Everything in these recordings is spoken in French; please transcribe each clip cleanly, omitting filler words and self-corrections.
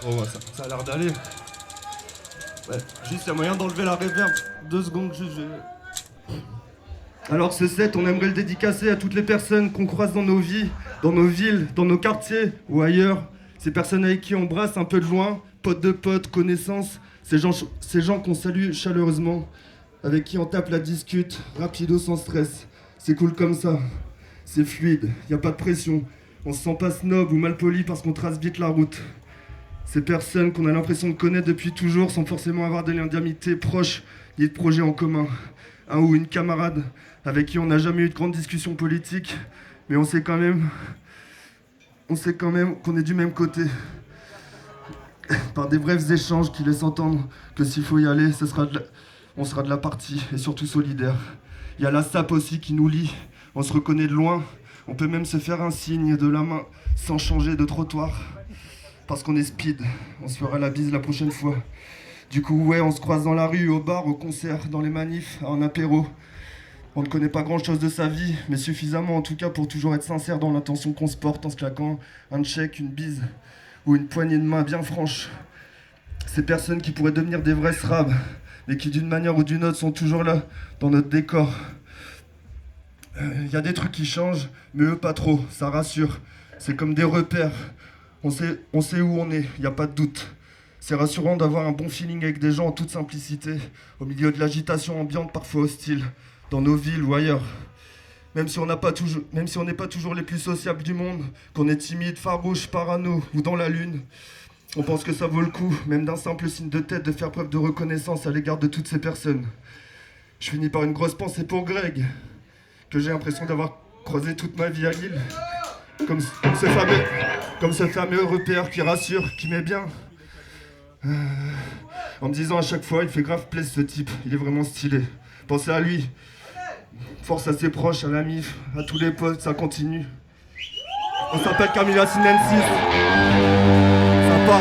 Bon, bah, ça a l'air d'aller. Ouais, juste, y a moyen d'enlever la reverb. 2 secondes, juste, Alors ce set, on aimerait le dédicacer à toutes les personnes qu'on croise dans nos vies, dans nos villes, dans nos quartiers ou ailleurs. Ces personnes avec qui on brasse un peu de loin, potes de potes, connaissances. Ces gens qu'on salue chaleureusement, avec qui on tape la discute, rapido sans stress. C'est cool comme ça, c'est fluide, y a pas de pression. On se sent pas snob ou mal poli parce qu'on trace vite la route. Ces personnes qu'on a l'impression de connaître depuis toujours sans forcément avoir des liens d'amitié proches ni de projets en commun. Un ou une camarade avec qui on n'a jamais eu de grande discussion politique, mais on sait quand même qu'on est du même côté. Par des brefs échanges qui laissent entendre que s'il faut y aller, on sera de la partie et surtout solidaire. Il y a la sape aussi qui nous lie, on se reconnaît de loin, on peut même se faire un signe de la main sans changer de trottoir. Parce qu'on est speed, on se fera la bise la prochaine fois. Du coup, ouais, on se croise dans la rue, au bar, au concert, dans les manifs, en apéro. On ne connaît pas grand-chose de sa vie, mais suffisamment en tout cas pour toujours être sincère dans l'intention qu'on se porte en se claquant un check, une bise ou une poignée de main bien franche. Ces personnes qui pourraient devenir des vrais srabs, mais qui d'une manière ou d'une autre sont toujours là, dans notre décor. Y a des trucs qui changent, mais eux pas trop, ça rassure. C'est comme des repères. On sait où on est, y a pas de doute. C'est rassurant d'avoir un bon feeling avec des gens en toute simplicité, au milieu de l'agitation ambiante parfois hostile, dans nos villes ou ailleurs. Même si on n'est pas toujours les plus sociables du monde, qu'on est timide, farouche, parano ou dans la lune, on pense que ça vaut le coup, même d'un simple signe de tête, de faire preuve de reconnaissance à l'égard de toutes ces personnes. Je finis par une grosse pensée pour Greg, que j'ai l'impression d'avoir croisé toute ma vie à Lille. Comme ce fameux repère qui rassure, qui met bien. En me disant à chaque fois, il fait grave plaisir ce type, il est vraiment stylé. Pensez à lui. Force à ses proches, à la MIF, à tous les potes, ça continue. On s'appelle Camilla Sinensis. Sympa.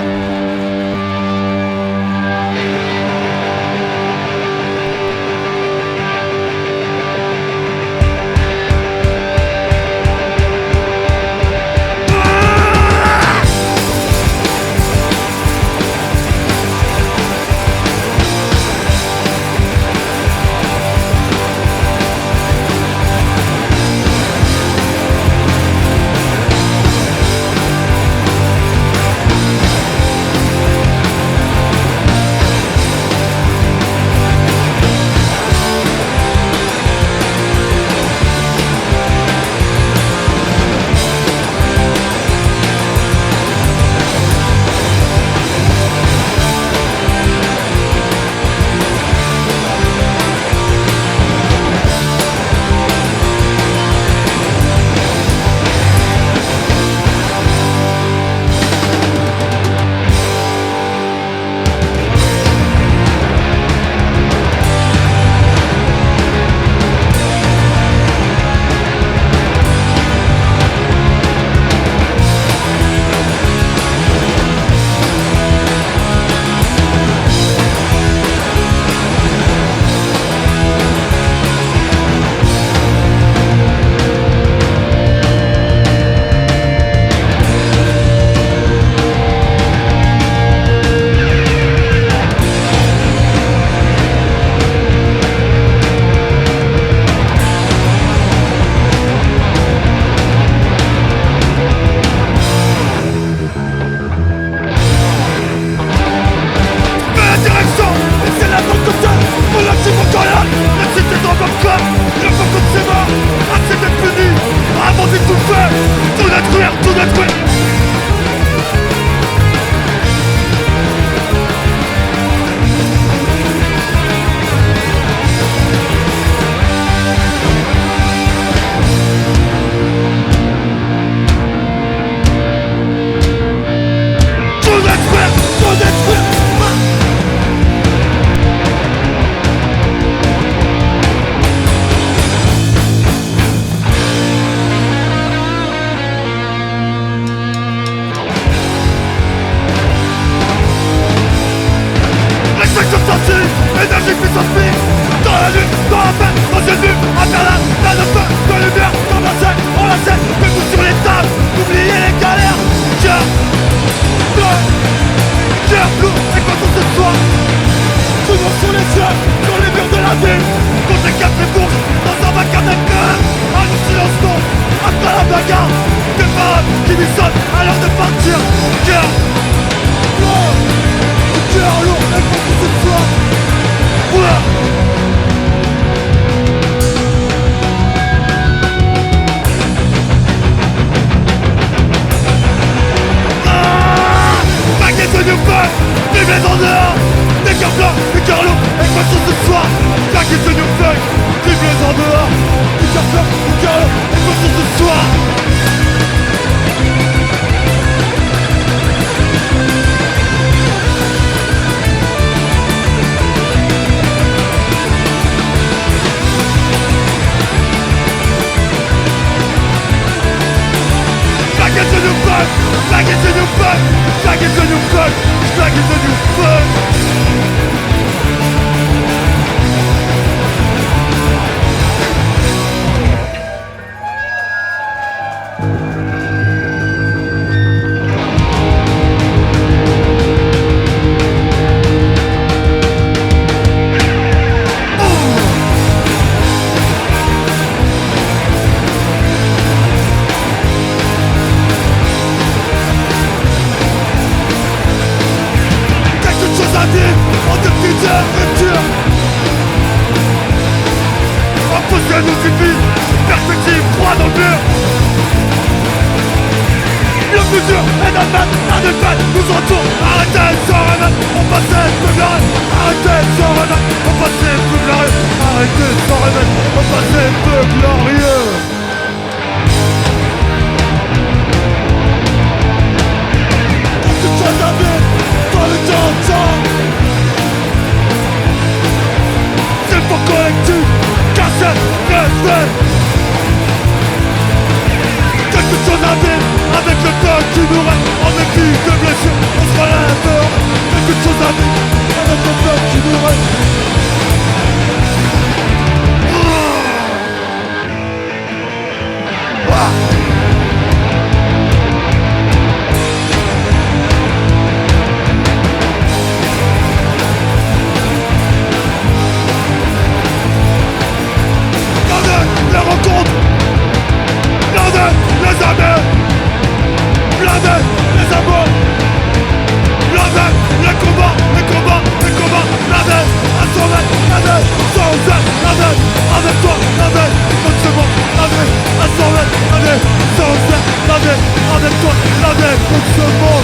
à l'heure de partir. Cœur lourd, cœur lourd, et pour tout ce soir. Baguette de New Funk, vive les en dehors. Des cœurs blancs, des cœurs lourds, et quoi ce soir. Baguette de New Funk, vive les en dehors. Des cœurs blancs, des cœurs lourds, et quoi ce soir. Baguette de New Funk, baguette de New Funk, baguette de New Funk, baguette de New Funk. Impossible nous suffit, perspective froid dans le mur. Le futur est notre main, la défaite nous entoure. Arrêtez sans remettre, on passait plus glorieux. Arrêtez sans remettre, on passait plus glorieux. Arrêtez sans remettre, on passait plus glorieux. Quelque chose à vivre, pas le temps. C'est le fort collectif. Quelque chose à vivre avec le temps qui nous reste. En dépit de blessures, on se relève. Quelque chose à vivre avec le temps qui nous reste. Les rencontres, blindés, les amis, blindés, les amours, blindés, les combats, blindés, à 100 mètres, blindés, sans aide, blindés, avec toi, blindés, comme c'est bon, blindés, à 100 mètres, blindés, sans aide, blindés, avec toi, blindés, comme c'est bon.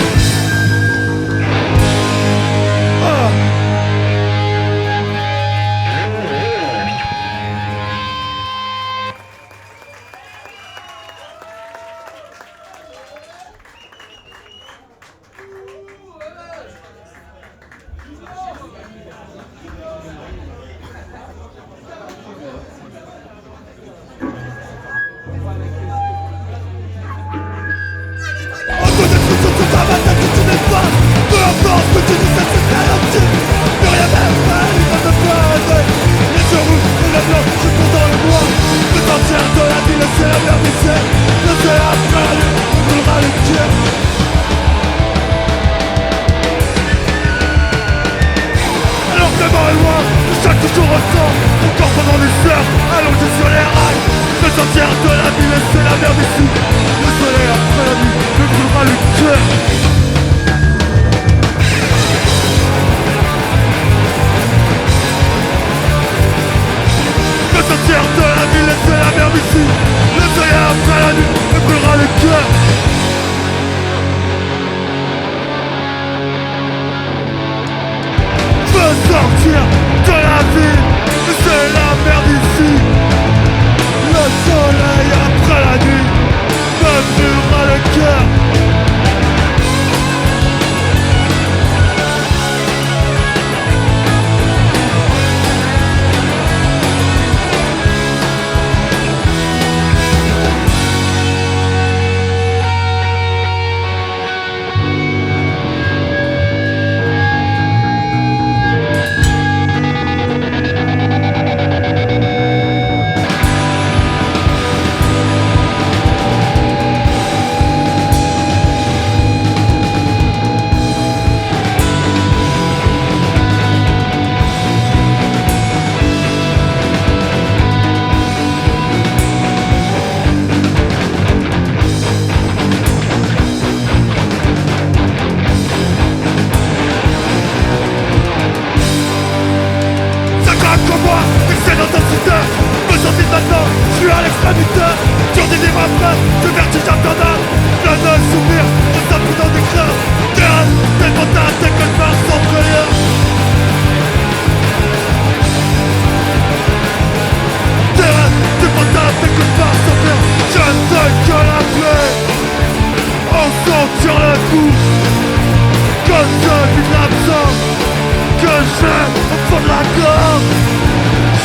j'ai au fond de la gorge.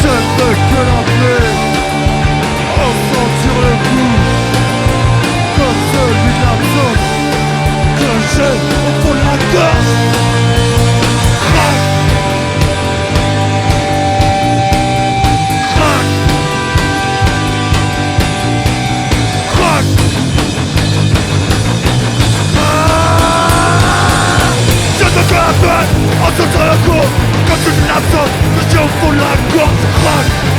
Je ne veux que la paix, en sentir le goût, comme celui de l'absence que j'ai au fond de la gorge. Crac, crac, crac. Je te fais la peine, en sentir le goût, comme celui de l'absence que j'ai au fond de la gorge. Crac.